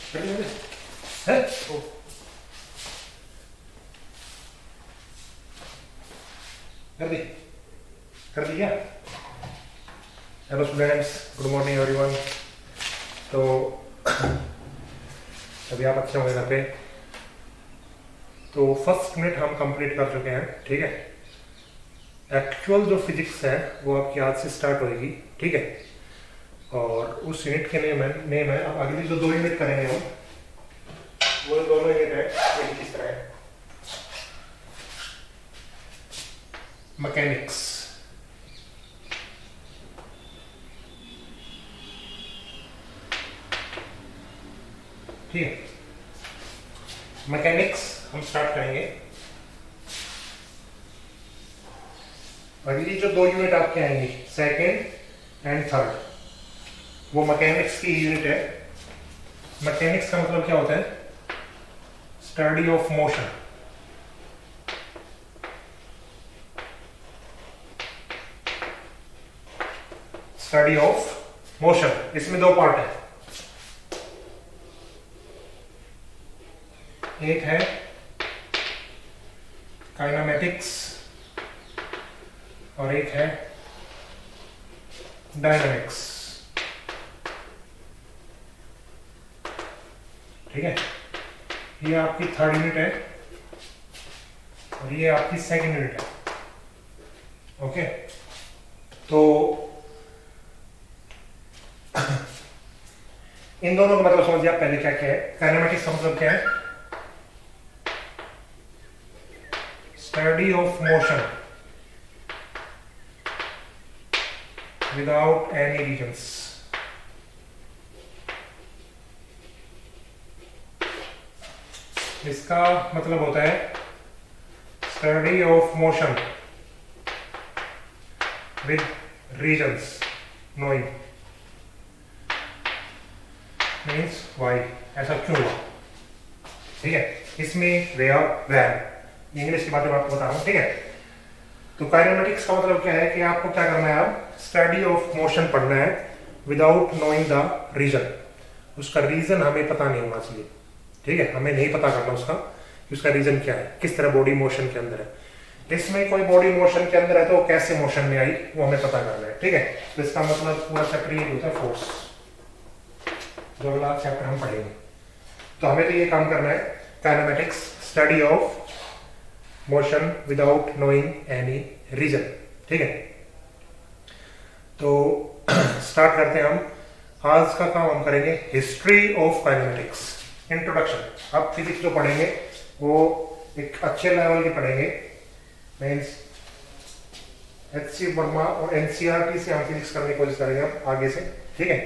कर दी है? कर दी कर दी क्या? Hello students, good morning everyone. तो अभी आप अच्छे होंगे घर पे। तो फर्स्ट यूनिट हम कंप्लीट कर चुके हैं, ठीक है। एक्चुअल जो फिजिक्स है वो आपकी आज से स्टार्ट होगी, ठीक है। और उस यूनिट के नेम है अब अगली जो 2 यूनिट करेंगे हम, वो दोनों यूनिट है ये किस तरह है, मैकेनिक्स, ठीक है। मैकेनिक्स हम स्टार्ट करेंगे। अगली जो 2 यूनिट आपके आएंगी, सेकेंड एंड थर्ड, वो मैकेनिक्स की यूनिट है। मैकेनिक्स का मतलब क्या होता है? Study of motion. Study of motion, इसमें 2 पार्ट है। एक है काइनेमेटिक्स और एक है डायनामिक्स, ठीक है। ये आपकी थर्ड यूनिट है और ये आपकी सेकंड यूनिट है, ओके। तो इन दोनों का मतलब समझिए आप पहले क्या क्या है। काइनेमेटिक्स का मतलब क्या है? Study of motion without any reasons. इसका मतलब होता है study of motion with reasons knowing, means why, ऐसा क्यों हुआ, ठीक है। इसमें वेयर वैन इंग्लिश की बातें आपको बता रहा हूं, ठीक है। तो काइनेमेटिक्स का मतलब क्या है कि आपको क्या करना है, अब स्टडी ऑफ मोशन पढ़ना है विदाउट नोइंग द रीजन। उसका रीजन हमें पता नहीं होना चाहिए, ठीक है। हमें नहीं पता करना उसका कि उसका रीजन क्या है, किस तरह बॉडी मोशन के अंदर है। इसमें कोई बॉडी मोशन के अंदर है तो कैसे मोशन में आई वो हमें पता करना है, ठीक है। तो इसका मतलब पूरा चैप्टर ये होता है फोर्स, जो अगला चैप्टर हम पढ़ेंगे। तो हमें तो ये काम करना है, kinematics, study of motion without knowing any reason, ठीक है। तो स्टार्ट करते हैं हम। आज का काम हम करेंगे हिस्ट्री ऑफ काइनेमेटिक्स, इंट्रोडक्शन। अब फिजिक्स जो पढ़ेंगे वो एक अच्छे लेवल की पढ़ेंगे, मीन्स HC वर्मा और NCERT से हम फिजिक्स करने की कोशिश करेंगे हम आगे से, ठीक है।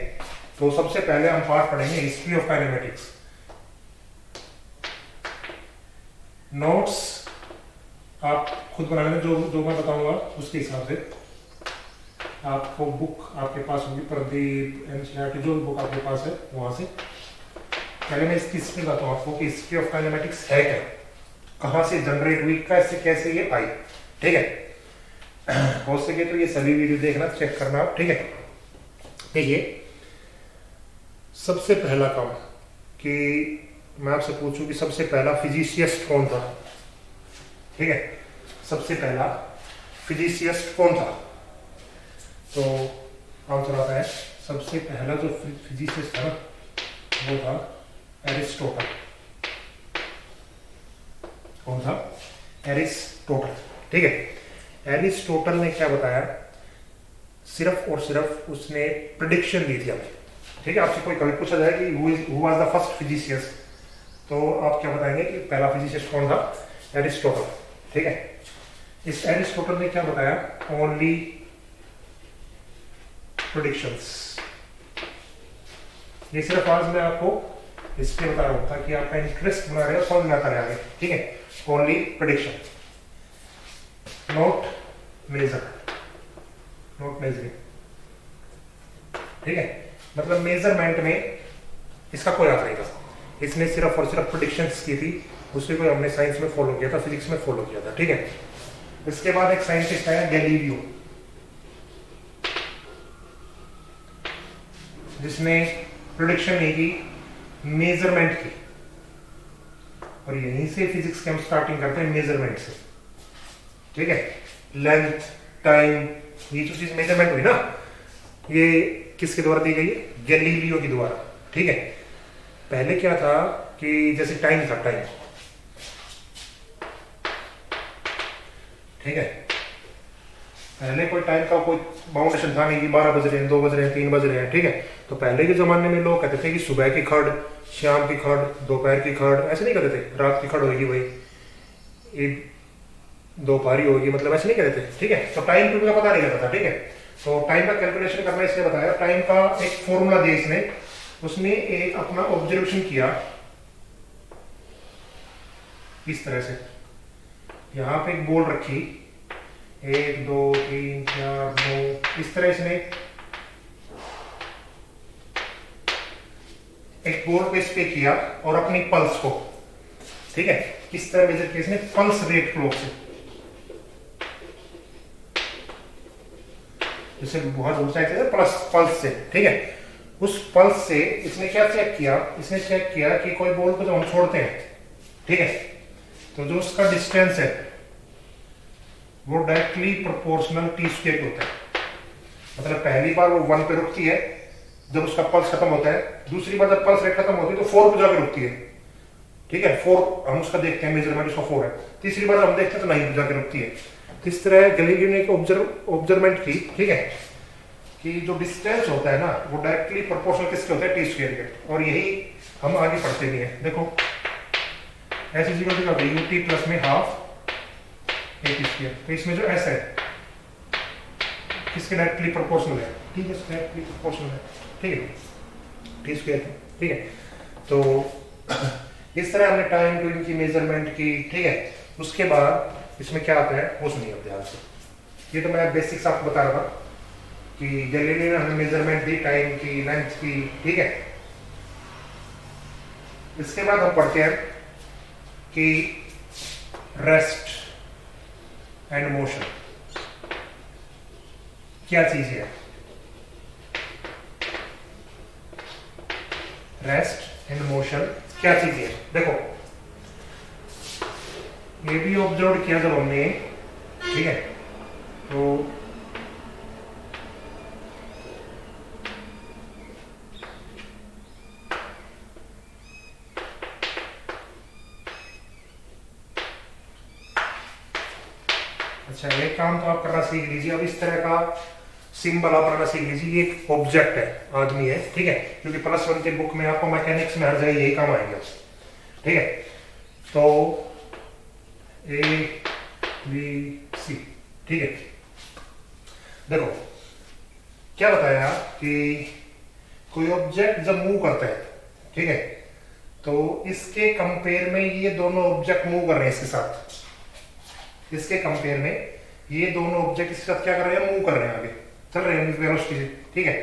तो सबसे पहले हम पार्ट पढ़ेंगे हिस्ट्री ऑफ काइनेमेटिक्स। नोट्स आप खुद बना लेना, जो मैं बताऊंगा उसके हिसाब से। आपको बुक आपके पास होगी, प्रदीप, NCERT, जो बुक आपके पास है वहां से। पहले मैं इसकी हिस्ट्री बताता हूँ आपको कि हिस्ट्री ऑफ काइनेमेटिक्स है क्या, कहाँ से जनरेट हुई, कैसे ये आई, ठीक है। हो सके तो ये सभी वीडियो देखना, चेक करना आप, ठीक है। देखिए, सबसे पहला काम कि मैं आपसे पूछूं कि सबसे पहला फिजिसिस्ट कौन था, ठीक है। सबसे पहला फिजिसिस्ट कौन था? तो आंसर आता है, सबसे पहला जो फिजिसिस्ट था ना वो था एरिस्टोटल। कौन था? एरिस्टोटल, ठीक है। एरिस्टोटल ने क्या बताया? सिर्फ और सिर्फ उसने प्रेडिक्शन दी थी हमें, ठीक है। आपसे कोई कभी पूछा जाए कि हु वाज द फर्स्ट फिजिशियस, तो आप क्या बताएंगे कि पहला फिजिशियस्ट कौन था? एरिस्टोटल, ठीक है। इस एरिस्टोटल ने क्या बताया? Only predictions. ये सिर्फ आज मैं आपको हिस्ट्री बता रहा हूं ताकि आपका इंटरेस्ट बना रहे, समझ में आता रहे आगे, ठीक है। Only prediction, not measure, not measuring, ठीक है। मतलब मेजरमेंट में इसका कोई हाथ नहीं था, इसने सिर्फ और सिर्फ प्रेडिक्शंस की थी। उसी को हमने साइंस में फॉलो किया था, फिजिक्स में फॉलो किया था, ठीक है। इसके बाद एक साइंटिस्ट आया गैलीलियो, जिसने प्रेडिक्शन नहीं की, मेजरमेंट की, और यहीं से फिजिक्स के हम स्टार्टिंग करते हैं मेजरमेंट से, ठीक है। लेंथ, टाइम, ये जो चीज मेजरमेंट हुई ना, ये किसके द्वारा दी गई है? गैलीलियो के द्वारा, ठीक है। पहले क्या था कि जैसे टाइम था, टाइम, ठीक है, पहले कोई टाइम का कोई बाउंडेशन था नहीं कि 12 बज रहे हैं, 2 बज रहे हैं, 3 बज रहे हैं, ठीक है। तो पहले के जमाने में लोग कहते थे कि सुबह की खड़, शाम की खड़, दोपहर की खड़, ऐसे नहीं कहते थे। रात की खड़ होगी भाई, एक दोपहरी होगी, मतलब ऐसे नहीं कहते थे, ठीक है। तो टाइम पीरियड का पता नहीं लगता था, ठीक है। तो टाइम का कैलकुलेशन करना इसलिए बताया, टाइम का एक फॉर्मूला दिया इसने, उसने एक अपना ऑब्जर्वेशन किया इस तरह से, यहाँ पे एक बोर्ड रखी, 1 2 3 4 2, इस तरह इसने एक बोर्ड पे स्टे किया और अपनी पल्स को, ठीक है, किस तरह मेजर किया इसने? पल्स रेट क्लॉक से, जैसे बहुत ऊंचा है प्लस पल्स से, ठीक है। उस पल्स से इसने क्या चेक किया? इसने चेक किया कि कोई बॉल को जब हम छोड़ते हैं, ठीक है, तो जो उसका डिस्टेंस है वो डायरेक्टली प्रोपोर्शनल टी स्क्वायर होता है। मतलब पहली बार वो 1 पे रुकती है जब उसका पल्स खत्म होता है, दूसरी बार जब पल्स रेट खत्म होती है तो 4 पे जाकर रुकती है, ठीक है। 4 हम उसका देखते हैं, मेजरमेंट उसका 4 है। तीसरी बार हम देखते हैं तो 9 पे जाकर रुकती है। तो इस तरह गैलीलियो ने एक ऑब्जर्वमेंट की, ठीक है, कि जो डिस्टेंस होता है ना वो डायरेक्टली प्रोपोर्शनल किसके होता है? टी स्क्वायर के। और यही हम आगे पढ़ते भी हैं। देखो S is equal to UT plus में हाफ ए टी स्क्वायर। तो इसमें जो एस है किसके डायरेक्टली प्रोपोर्शनल है? ठीक है, डायरेक्टली प्रोपोर्शनल है, ठीक है, टी स्क्वायर, ठीक है। तो इस तरह हमने टाइम टू इनकी मेजरमेंट की, ठीक है। उसके बाद इसमें क्या आता है वो सुनिए अब ध्यान से। ये तो मैं बेसिक्स आपको बता रहा था कि गैलीलियो ने हमें मेजरमेंट दी टाइम की, लेंथ की, ठीक है। इसके बाद हम पढ़ते हैं कि रेस्ट एंड मोशन क्या चीज है। रेस्ट एंड मोशन क्या चीज है? देखो ये भी ऑब्जर्व किया जब हमने, ठीक है, तो अच्छा एक काम तो आप करना सीख लीजिए। अब इस तरह का सिंबल आप बनाना सीख लीजिए। ये एक ऑब्जेक्ट है, आदमी है, ठीक है, क्योंकि +1 के बुक में आपको मैकेनिक्स में हर जगह यही काम आएंगे, ठीक है। तो A B C, ठीक है। देखो क्या बताया कि कोई ऑब्जेक्ट जब मूव करता है, ठीक है, तो इसके कंपेयर में ये दोनों ऑब्जेक्ट मूव कर रहे हैं इसके साथ। इसके कंपेयर में ये दोनों ऑब्जेक्ट इसके साथ क्या कर रहे हैं? मूव कर रहे हैं, आगे चल रहे हैं वेलोसिटी से, ठीक है।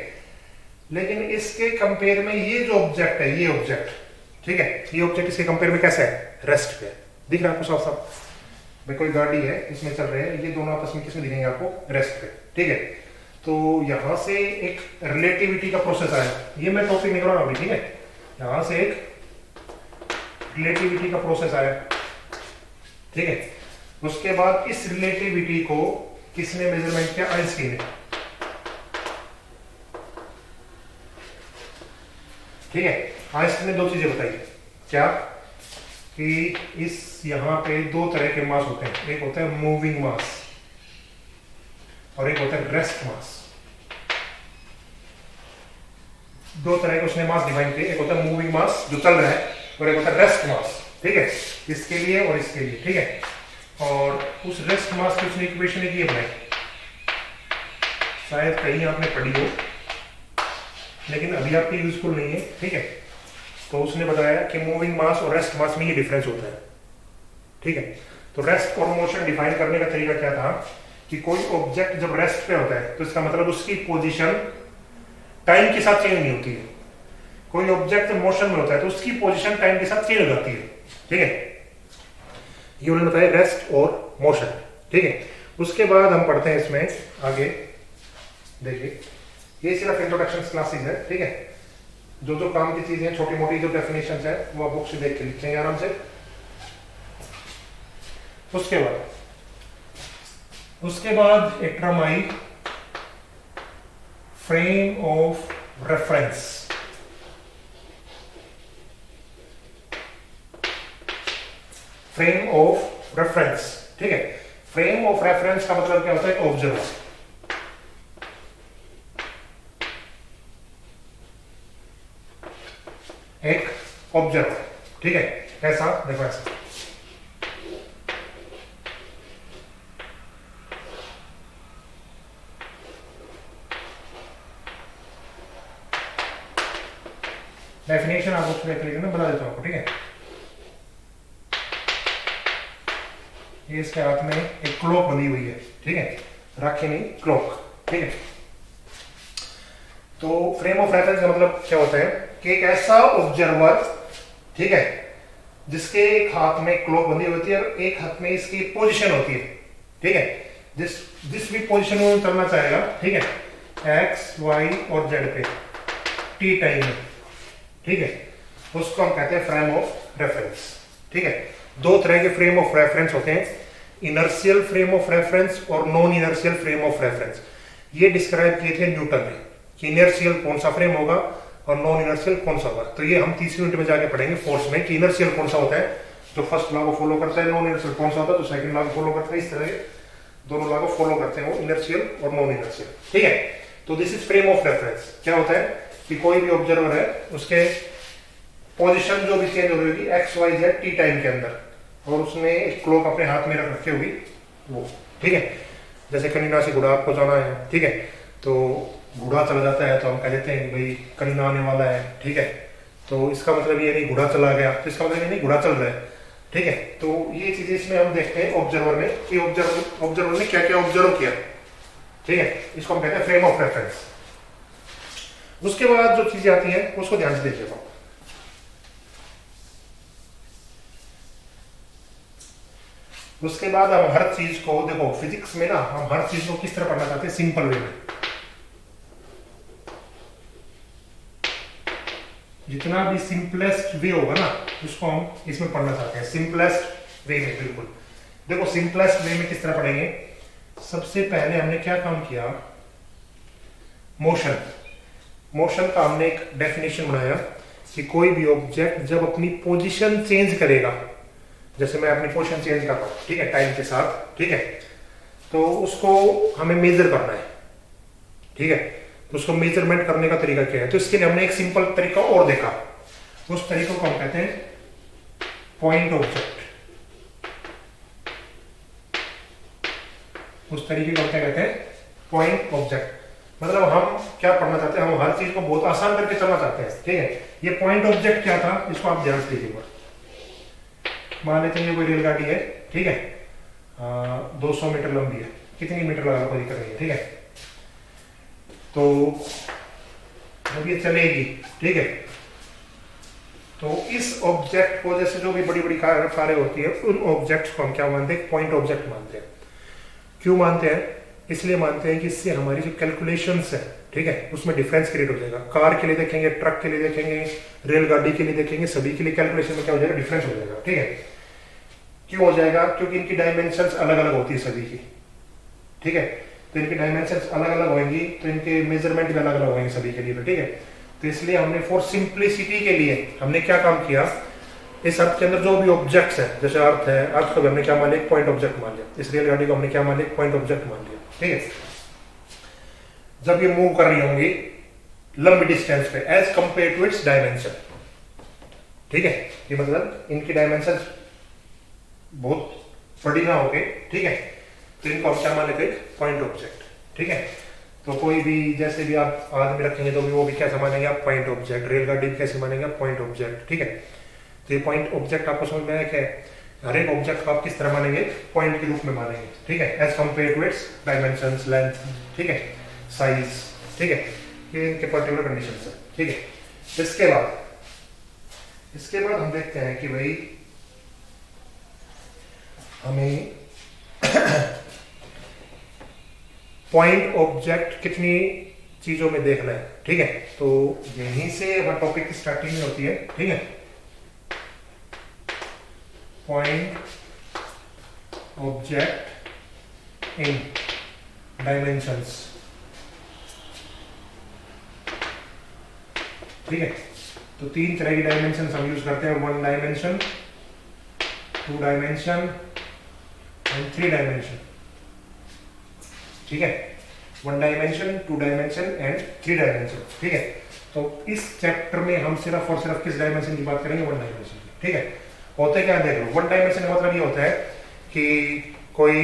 लेकिन इसके कंपेयर में ये जो ऑब्जेक्ट है, ये ऑब्जेक्ट, ठीक है, ये ऑब्जेक्ट इसके कंपेयर में कैसा है? रेस्ट पे। दिख रहा है आपको साफ साफ? भाई कोई गाड़ी है, इसमें चल रहे हैं, ये दोनों आपस में किसमें दिखेंगे आपको? रेस्ट पे, ठीक है। तो यहां से एक रिलेटिविटी का प्रोसेस आया। ये मैं टॉपिक नहीं कर रहा अभी, ठीक है। यहां से एक रिलेटिविटी का प्रोसेस आया, ठीक है। उसके बाद इस रिलेटिविटी को किसने मेजरमेंट किया? आइंस्टीन ने, ठीक है। आइंस्टीन ने 2 चीजें बताई। क्या? कि इस यहां पे 2 तरह के मास होते हैं, एक होता है मूविंग मास और एक होता है रेस्ट मास। 2 तरह के उसने मास डिफाइन किए, एक होता है मूविंग मास जो चल रहा है, और एक होता है रेस्ट मास, ठीक है, इसके लिए और इसके लिए, ठीक है। और उस रेस्ट मास की उसने इक्वेशन ये बनाई, शायद कहीं आपने पढ़ी हो लेकिन अभी आपके यूजफुल नहीं है, ठीक है। तो उसने बताया कि मूविंग मास और रेस्ट मास में ये डिफरेंस होता है, ठीक है। तो रेस्ट और मोशन डिफाइन करने का तरीका क्या था कि कोई ऑब्जेक्ट जब रेस्ट पे होता है तो इसका मतलब उसकी पोजीशन टाइम के साथ चेंज नहीं होती है। कोई ऑब्जेक्ट जब मोशन में होता है तो उसकी पोजीशन टाइम के साथ चेंज हो जाती है, ठीक है। ये उन्होंने बताया रेस्ट और मोशन, ठीक है। उसके बाद हम पढ़ते हैं इसमें आगे, देखिए ये सिर्फ इंट्रोडक्शन क्लासेस है, ठीक है। जो जो काम की चीजें छोटी मोटी जो डेफिनेशन है वो आप बुक से देख के लिखेंगे आराम से। उसके बाद एक term I frame of reference. Frame of reference, ठीक है। फ्रेम ऑफ रेफरेंस का मतलब क्या होता है? ऑब्जर्वर। एक ऑब्जर्वर, ठीक है। ऐसा देखो, ऐसा डेफिनेशन आप उसको देख लीजिए, मैं बता देता हूं आपको, ठीक है। ये इसके हाथ में एक क्लॉक बनी हुई है, ठीक है, राखी नहीं, क्लॉक, ठीक है। तो फ्रेम ऑफ रेफरेंस का मतलब क्या होता है कि एक ऐसा ऑब्जर्वर, ठीक है, जिसके एक हाथ में क्लॉक बनी होती है और एक हाथ में इसकी पोजीशन होती है, ठीक है। जिस भी पोजीशन में चलना चाहेगा, ठीक है, एक्स वाई और जेड पे टी टाइम में, ठीक है, उसको हम कहते हैं फ्रेम ऑफ रेफरेंस, ठीक है। दो तरह के फ्रेम ऑफ रेफरेंस होते हैं, इनर्शियल फ्रेम ऑफ रेफरेंस और non inertial frame of reference. ये डिस्क्राइब किए थे न्यूटन ने कि इनर्शियल कौन सा फ्रेम होगा और नॉन इनर्शियल कौन सा होगा। तो ये हम तीसरी यूनिट में जाके पढ़ेंगे फोर्स में कि इनर्शियल कौन सा होता है जो फर्स्ट लॉ को फॉलो करता है, नॉन इनर्शियल कौन सा होता है तो सेकंड लॉ को फॉलो करता है। इस तरह दोनों लॉ को फॉलो करते हैं वो, इनर्शियल और नॉन इनर्शियल, ठीक है। तो this is frame of reference. क्या होता है कि कोई भी ऑब्जर्वर है, उसके पोजीशन जो भी चेंज हो रही होगी X Y Z T time के अंदर, और उसने एक क्लॉक अपने हाथ में रख रखी होगी वो, ठीक है। जैसे कनीना से घोड़ा आपको जाना है, ठीक है, तो घोड़ा चला जाता है तो हम कह देते हैं कि भाई कनीना आने वाला है, ठीक है। तो इसका मतलब ये नहीं घोड़ा चला गया, तो इसका मतलब ये नहीं घोड़ा चल रहा है, ठीक है। तो ये चीजें इसमें हम देखते हैं ऑब्जर्वर में कि ऑब्जर्वर ने क्या क्या ऑब्जर्व किया, ठीक है। इसको हम कहते हैं फ्रेम ऑफ रेफरेंस। उसके बाद जो चीजें आती हैं उसको ध्यान से देखिएगा। उसके बाद हम हर चीज को देखो, फिजिक्स में ना हम हर चीज को किस तरह पढ़ना चाहते हैं? सिंपल वे में। जितना भी सिंपलेस्ट वे होगा ना उसको हम इसमें पढ़ना चाहते हैं, सिंपलेस्ट वे में। बिल्कुल देखो, सिंपलेस्ट वे में किस तरह पढ़ेंगे? सबसे पहले हमने क्या काम किया? मोशन का हमने एक डेफिनेशन बनाया कि कोई भी ऑब्जेक्ट जब अपनी पोजीशन चेंज करेगा, जैसे मैं अपनी पोजीशन चेंज करता हूं, ठीक है, टाइम के साथ, ठीक है, तो उसको हमें मेजर करना है, ठीक है। तो उसको मेजरमेंट करने का तरीका क्या है? तो इसके लिए हमने एक सिंपल तरीका और देखा, उस तरीके को हम कहते हैं पॉइंट ऑब्जेक्ट। उस तरीके को हम क्या कहते हैं? Point object. मतलब हम क्या पढ़ना चाहते हैं? हम हर चीज को बहुत आसान करके चलना चाहते हैं, ठीक है। ये पॉइंट ऑब्जेक्ट क्या था इसको आप ध्यान से देखिएगा। मान लेते हैं कोई रेलगाड़ी है, ठीक है, 200 मीटर लंबी है, कितनी मीटर लगा कोई दिक्कत नहीं है, ठीक है। तो जब ये चलेगी, ठीक है, तो इस ऑब्जेक्ट को, जैसे जो भी बड़ी बड़ी कारें होती है, उन ऑब्जेक्ट्स को हम क्या मानते हैं? पॉइंट ऑब्जेक्ट मानते हैं। क्यों मानते हैं? इसलिए मानते हैं कि इससे हमारी जो कैलकुलेशंस है, ठीक है, उसमें डिफरेंस क्रिएट हो जाएगा। कार के लिए देखेंगे, ट्रक के लिए देखेंगे, रेलगाड़ी के लिए देखेंगे, सभी के लिए कैलकुलेशन में क्या हो जाएगा? डिफरेंस हो जाएगा, ठीक है। क्यों हो जाएगा? क्योंकि इनकी डायमेंशंस अलग अलग होती है सभी की, ठीक है। तो इनकी डायमेंशंस अलग अलग होंगी तो इनके मेजरमेंट भी अलग अलग होंगे सभी के लिए, ठीक है। तो इसलिए हमने फॉर सिंप्लिसिटी के लिए हमने क्या काम किया? इस अर्थ के अंदर जो भी ऑब्जेक्ट्स है, जैसे अर्थ है, अर्थ को भी हमने क्या मान लिया? पॉइंट ऑब्जेक्ट मान लिया। इस रेलगाड़ी को हमने क्या मान लिया? पॉइंट ऑब्जेक्ट मान लिया, ठीक है। जब ये मूव कर रही होंगी लंबी डिस्टेंस पे as compare to its dimension, ठीक है, ये मतलब इनकी डायमेंशन बहुत बड़ी ना होके, ठीक है, तो इनको हम क्या मान लेते हैं? पॉइंट ऑब्जेक्ट, ठीक है। तो कोई भी जैसे भी आप आदमी रखेंगे तो भी वो भी कैसे मानेंगे आप? Point object. रेलगाड़ी भी कैसे मानेंगे आप? पॉइंट ऑब्जेक्ट, ठीक है। तो ये पॉइंट ऑब्जेक्ट आपको समझ में आया क्या है? हर एक ऑब्जेक्ट को आप किस तरह मानेंगे? पॉइंट के रूप में मानेंगे, ठीक है, as compare to its dimensions, length, ठीक है, साइज, ठीक है। ये इनके पर्टिकुलर कंडीशंस है, ठीक है। इसके बाद हम देखते हैं कि भाई हमें पॉइंट ऑब्जेक्ट कितनी चीजों में देखना है, ठीक है। तो यहीं से हमारे टॉपिक की स्टार्टिंग में होती है, ठीक है। पॉइंट ऑब्जेक्ट इन डायमेंशंस, ठीक है। तो 3 तरह की डायमेंशन हम यूज करते हैं, 1 डायमेंशन, 2 डायमेंशन एंड 3 डायमेंशन, ठीक है। 1 डायमेंशन, 2 डायमेंशन एंड 3 डायमेंशन, ठीक है। तो इस चैप्टर में हम सिर्फ और सिर्फ किस डायमेंशन की बात करेंगे, 1 डायमेंशन की, ठीक है। होते क्या देख लो, 1 डायमेंशन का मतलब ये होता है कि कोई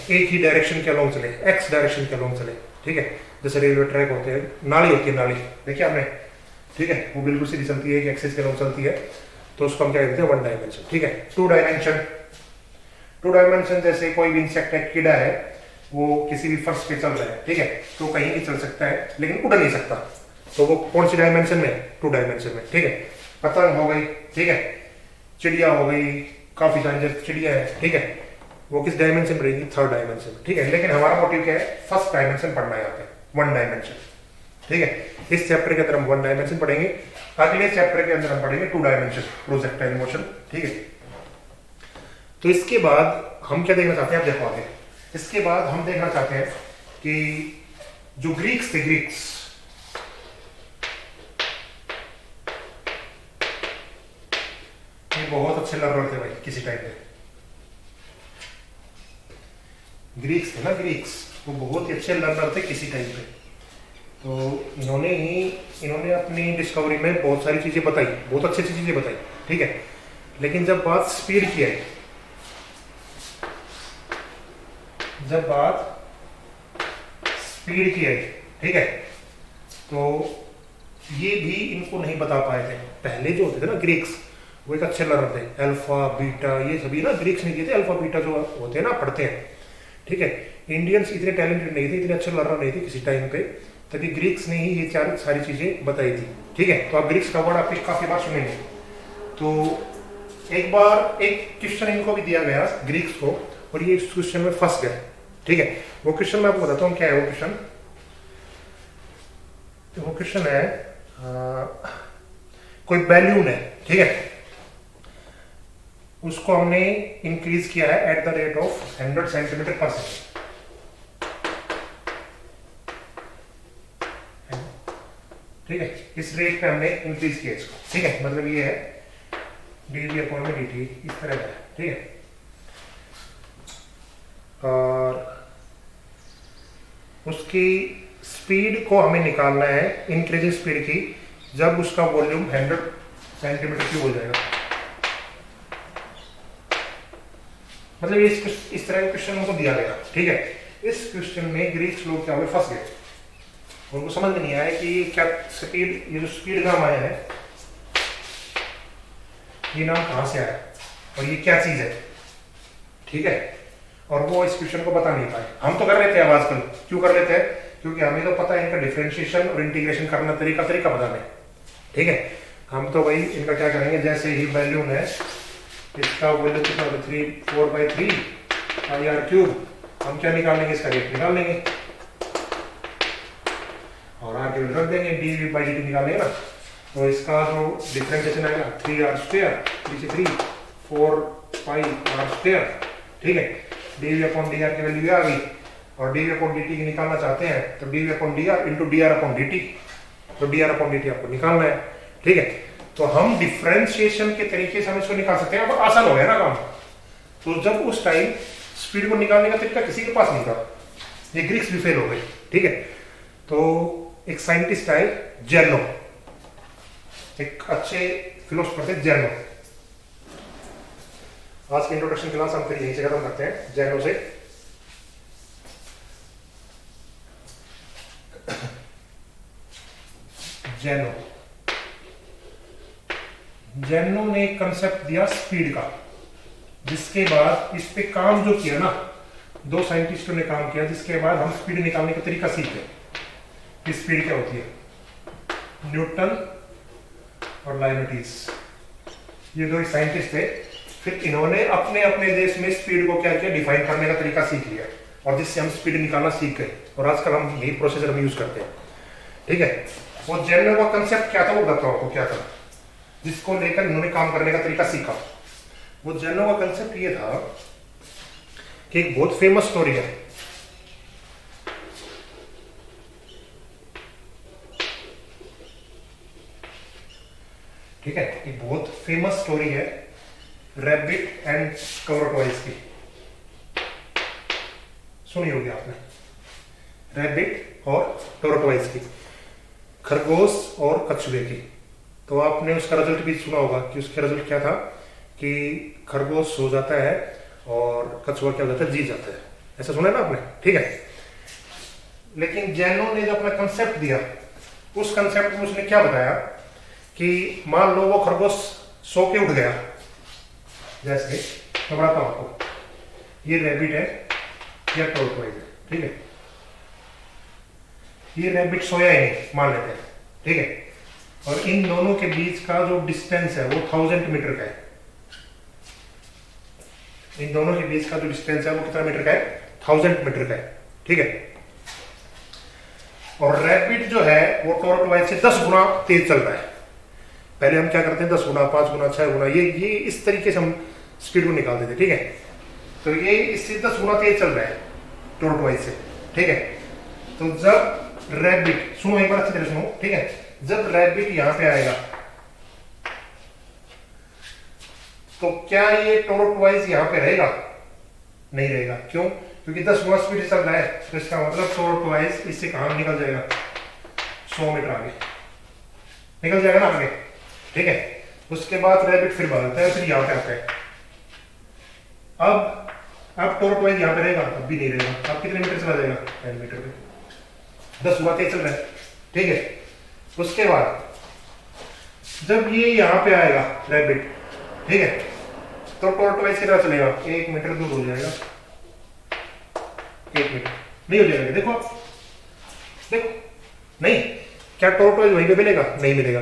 एक ही डायरेक्शन के अलोंग चले, एक्स डायरेक्शन के अलोंग चले, ठीक है। जैसे रेलवे ट्रैक होते हैं, नाली होती है, नाली देखिए आपने, ठीक है, वो बिल्कुल सीधी चलती है, एक एक्सिस के अलोंग चलती है, तो उसको हम क्या कहते हैं, 1 डायमेंशन, ठीक है। 2 डायमेंशन, 2 डायमेंशन जैसे कोई भी इंसेक्ट है, कीड़ा है, वो किसी भी फर्श पे चल रहा है, ठीक है, तो कहीं भी चल सकता है लेकिन उड़ नहीं सकता, तो वो कौन सी डायमेंशन में, 2 डायमेंशन में, ठीक है। पतंग हो गई, ठीक है, चिड़िया हो गई, काफी सारी चिड़िया है, ठीक है, वो किस डायमेंशन में रहेगी, 3rd डायमेंशन में, ठीक है। लेकिन हमारा मोटिव क्या है, 1st डायमेंशन पढ़ना है यहाँ पे, 1 डायमेंशन, ठीक है। इस चैप्टर के अंदर हम 1 डायमेंशन पढ़ेंगे, अगले चैप्टर के अंदर हम पढ़ेंगे 2 डायमेंशन, प्रोजेक्टाइल मोशन, ठीक है। तो इसके बाद हम क्या देखना चाहते हैं, आप देखो आगे, इसके बाद हम देखना चाहते हैं कि जो ग्रीक्स थे, ग्रीक्स, ये बहुत अच्छे लर्नर थे भाई किसी टाइम पे, ग्रीक्स थे ना, ग्रीक्स, वो बहुत ही अच्छे लर्नर थे किसी टाइम पे। तो इन्होंने अपनी डिस्कवरी में बहुत सारी चीजें बताई, बहुत अच्छी अच्छी चीजें बताई, ठीक है। लेकिन जब बात स्पीड की आई, जब बात स्पीड की आई, ठीक है, तो ये भी इनको नहीं बता पाए थे। पहले जो होते थे ना ग्रीक्स, वो एक अच्छे लर्नर थे, अल्फा बीटा ये सभी ना ग्रीक्स ने किए थे, अल्फा बीटा जो होते हैं ना, पढ़ते हैं, ठीक है। इंडियंस इतने टैलेंटेड नहीं थे, इतने अच्छे लर्नर नहीं थे किसी टाइम पे, तभी ग्रीक्स ने ही ये सारी चीजें बताई थी, ठीक है। तो आप ग्रीक्स का वर्ड आप काफी बार सुनेंगे। तो एक बार एक क्वेश्चन इनको भी दिया गया ग्रीक्स को, और ये इस क्वेश्चन में फंस गए, ठीक है। वो क्वेश्चन मैं आपको बताता हूँ क्या है वो क्वेश्चन। तो वो क्वेश्चन है, कोई बैलून है, ठीक है, उसको हमने इंक्रीज किया है at the rate of 100 centimetre पर सेकेंड, ठीक है। इस रेट पे हमने इंक्रीज किया इसको, ठीक है। मतलब ये है dv/dt, इस तरह का है, ठीक है। और उसकी स्पीड को हमें निकालना है, इंक्रीजिंग स्पीड की, जब उसका वॉल्यूम 100 सेंटीमीटर क्यूब हो जाएगा। मतलब इस तरह का क्वेश्चन उनको दिया गया, ठीक है। इस क्वेश्चन में ग्रीक्स लोग क्या हुए, फंस गए, उनको समझ में नहीं आया कि क्या स्पीड, ये जो स्पीड नाम आया है, ये नाम कहां से आया और ये क्या चीज है, ठीक है। और वो इस क्वेश्चन को बता नहीं पाए। हम तो कर लेते हैं आजकल, क्यों कर लेते हैं, क्योंकि हमें तो पता है इनका डिफरेंशिएशन और इंटीग्रेशन करना तरीका पता है, ठीक है। हम तो भाई इनका क्या करेंगे, जैसे ही बैलून है, इसका वॉल्यूम कितना होगा, 4/3 IR3, हम क्या निकाल लेंगे, इसका रेट निकाल लेंगे और आर के वैल्यू रख देंगे, dv/dt निकाल लेंगे ना। तो इसका जो डिफरेंशिएशन आएगा 3r², 3 4πr², ठीक है। dv/dr की वैल्यू आ गई, और dv/dt की निकालना चाहते हैं तो dv/dr इंटू dr/dt, तो dr/dt आपको निकालना है, ठीक है। तो हम डिफरेंशिएशन के तरीके से हम इसको निकाल सकते हैं, अब आसान हो गया ना काम। तो जब उस टाइम स्पीड को निकालने का तरीका किसी के पास नहीं था, ये ग्रीक्स भी फेल हो गए, ठीक है। तो एक साइंटिस्ट आए, जेनो, एक अच्छे फिलोसोफर थे जेनो। आज की इंट्रोडक्शन क्लास हम फिर यहीं से खत्म करते हैं, जेनो से। जेनो ने एक कंसेप्ट दिया स्पीड का, जिसके बाद इस पे काम जो किया ना, 2 साइंटिस्टों ने काम किया, जिसके बाद हम स्पीड निकालने का तरीका सीखे कि स्पीड क्या होती है। न्यूटन और लाइबनिज, ये 2 साइंटिस्ट थे। फिर इन्होंने अपने अपने देश में स्पीड को क्या किया, डिफाइन करने का तरीका सीख लिया, और जिससे हम स्पीड निकालना सीख गए, और आजकल हम यही प्रोसीजर हम यूज करते हैं। ठीक है। वो जेनो का कंसेप्ट क्या था वो बताता हूँ आपको क्या था, जिसको लेकर इन्होंने काम करने का तरीका सीखा। वो जेनो का कंसेप्ट ये था कि एक बहुत फेमस स्टोरी है, ठीक है, एक बहुत फेमस स्टोरी है रैबिट एंड टॉर्टोइज की, सुनी होगी आपने, रैबिट और टॉर्टोइज की, खरगोश और कछुए की। तो आपने उसका रिजल्ट भी सुना होगा कि उसका रिजल्ट क्या था कि खरगोश सो जाता है और कछुआ क्या हो जाता है, जी जाता है, ऐसा सुना है ना आपने, ठीक है। लेकिन जैनो ने जो अपना कंसेप्ट दिया, उस कंसेप्ट में उसने क्या बताया कि मान लो वो खरगोश सो के उठ गया, जैसे मैं बताता हूं आपको, ये रैबिट है या टॉर्टोइज है, ठीक है, ये रैबिट सोया ही नहीं मान लेते हैं, ठीक है, और इन दोनों के बीच का जो डिस्टेंस है वो 1000 मीटर का है। इन दोनों के बीच का जो डिस्टेंस है वो कितना मीटर का है, 1000 मीटर का है, ठीक है। और रैबिट जो है वो टॉर्टोइज से 10 गुना तेज चल रहा है। पहले हम क्या करते हैं 10 गुना, 5 गुना, 6 गुना, ये इस तरीके से हम स्पीड को निकालते थे, ठीक है। तो ये इससे 10 गुना तेज चल रहा है टॉर्टोइज से, ठीक है। तो जब रैबिट, सुनो एक बार अच्छी तरह सुनो, ठीक है, जब रैबिट यहां पे आएगा तो क्या ये टॉर्टोइज यहां पे रहेगा, नहीं रहेगा, क्यों, क्योंकि 10 गुना स्पीड से चल रहा है। तो इसका मतलब टॉर्टोइज इससे कहां निकल जाएगा, 100 मीटर आगे निकल जाएगा ना आगे, ठीक है। उसके बाद रैबिट फिर भागता है, फिर यहां पे आता है। अब टॉर्टोइज यहां पे रहेगा, अब भी नहीं रहेगा, अब कितने मीटर चला जाएगा, 10 मीटर पे, 10 गुना तेज चल रहा है, ठीक है। उसके बाद जब ये यहां पे आएगा रैबिट, ठीक है, तो टॉर्टोइज कितना चलेगा, 1 मीटर दूर हो जाएगा, 1 मीटर नहीं हो जाएगा, देखो आप, देखो नहीं, क्या टॉर्टोइज वहीं पे मिलेगा, नहीं मिलेगा।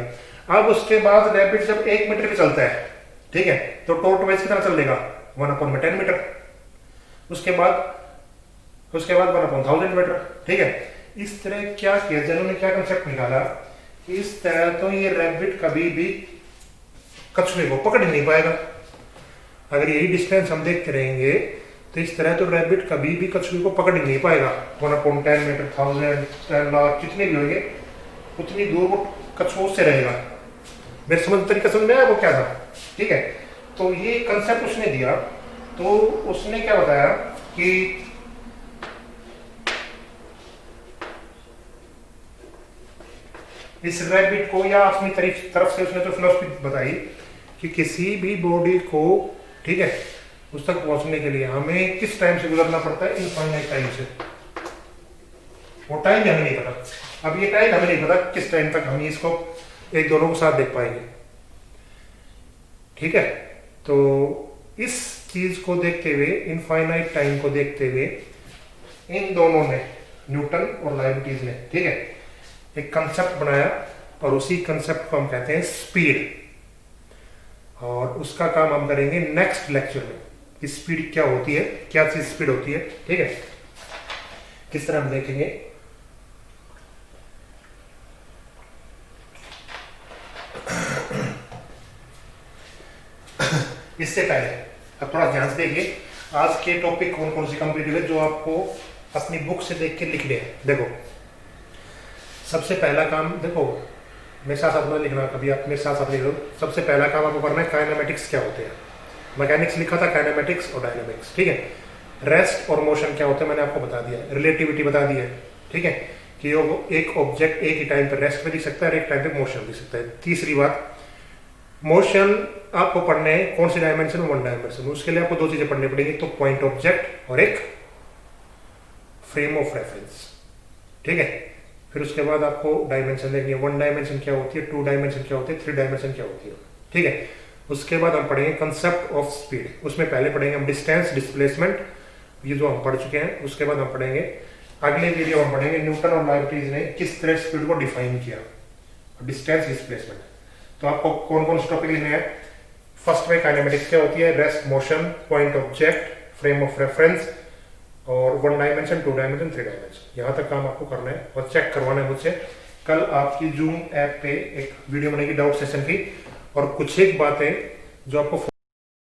अब उसके बाद रैबिट जब 1 मीटर पे चलता है, ठीक है, तो टॉर्टोइज कितना चल लेगा, 1/10 मीटर। उसके बाद 1/1000 मीटर, ठीक है। इस तरह क्या किया, जिन्होंने क्या कंसेप्ट निकाला, इस तरह तो ये रैबिट कभी भी कछुए को पकड़ नहीं पाएगा। अगर यही डिस्टेंस हम देखते रहेंगे तो इस तरह तो रैबिट कभी भी कछुए को पकड़ नहीं पाएगा। 1/10 मीटर, 1000, 10 लाख, जितने भी होंगे उतनी दूर वो कछुओं से रहेगा। मेरे समझ तरीका समझ में आया वो क्या था, ठीक है। तो ये कंसेप्ट उसने दिया, तो उसने क्या बताया कि इस रैबिट को, या अपनी तरफ से उसने तो फिलॉसफी बताई कि किसी भी बॉडी को, ठीक है, उस तक पहुंचने के लिए हमें किस टाइम से गुजरना पड़ता है, इनफाइनाइट टाइम से। वो टाइम हमें नहीं पता, अब ये टाइम हमें नहीं पता किस टाइम तक हम इसको एक दोनों को साथ देख पाएंगे, ठीक है। तो इस चीज को देखते हुए, इनफाइनाइट टाइम को देखते हुए, इन दोनों ने, न्यूटन और लाइबनिज ने, ठीक है, एक कंसेप्ट बनाया, और उसी कंसेप्ट को हम कहते हैं स्पीड। और उसका काम हम करेंगे नेक्स्ट लेक्चर में, कि स्पीड क्या होती है, क्या चीज स्पीड होती है, ठीक है, किस तरह हम देखेंगे। इससे पहले अब थोड़ा ध्यान से देखिए, आज के टॉपिक कौन कौन से कंप्लीट हुए जो आपको अपनी बुक से देख के लिख ले। देखो, सबसे पहला काम, देखो मेरे साथ साथ लिखना, कभी आप मेरे साथ साथ लिख लो। सबसे पहला काम आपको करना है, काइनेमेटिक्स क्या होते हैं। मैकेनिक्स लिखा था, काइनेमेटिक्स और डायनेमिक्स, ठीक है। रेस्ट और मोशन क्या होते हैं मैंने आपको बता दिया, रिलेटिविटी बता दी है, ठीक है, कि एक ऑब्जेक्ट एक ही टाइम पर रेस्ट में दिख सकता है और एक टाइम पे मोशन दिख सकता है। तीसरी बात, मोशन आपको पढ़ने हैं कौन सी डायमेंशन, 1 डायमेंशन। उसके लिए आपको 2 चीजें पढ़नी पड़ेंगी, तो पॉइंट ऑब्जेक्ट और एक फ्रेम ऑफ रेफरेंस, ठीक है। फिर उसके बाद आपको डायमेंशन देखनी है, 1 डायमेंशन क्या होती है, 2 डायमेंशन क्या होती है, 3 डायमेंशन क्या होती है, ठीक है। उसके बाद हम पढ़ेंगे कंसेप्ट ऑफ स्पीड। उसमें पहले पढ़ेंगे हम डिस्टेंस, डिस्प्लेसमेंट, ये जो हम पढ़ चुके हैं। उसके बाद हम पढ़ेंगे, अगले वीडियो हम पढ़ेंगे न्यूटन और लाइबनिज ने किस तरह स्पीड को डिफाइन किया, डिस्टेंस, डिस्प्लेसमेंट। तो आपको कौन कौन से टॉपिक लेने हैं। फर्स्ट में काइनेमेटिक्स क्या होती है, rest, motion, point object, frame of reference, और 1 डायमेंशन, 2 डायमेंशन, 3 डायमेंशन। यहाँ तक काम आपको करना है और चेक करवाना है मुझसे कल आपकी जूम ऐप पे एक वीडियो बनेगी डाउट सेशन की, और कुछ एक बातें जो आपको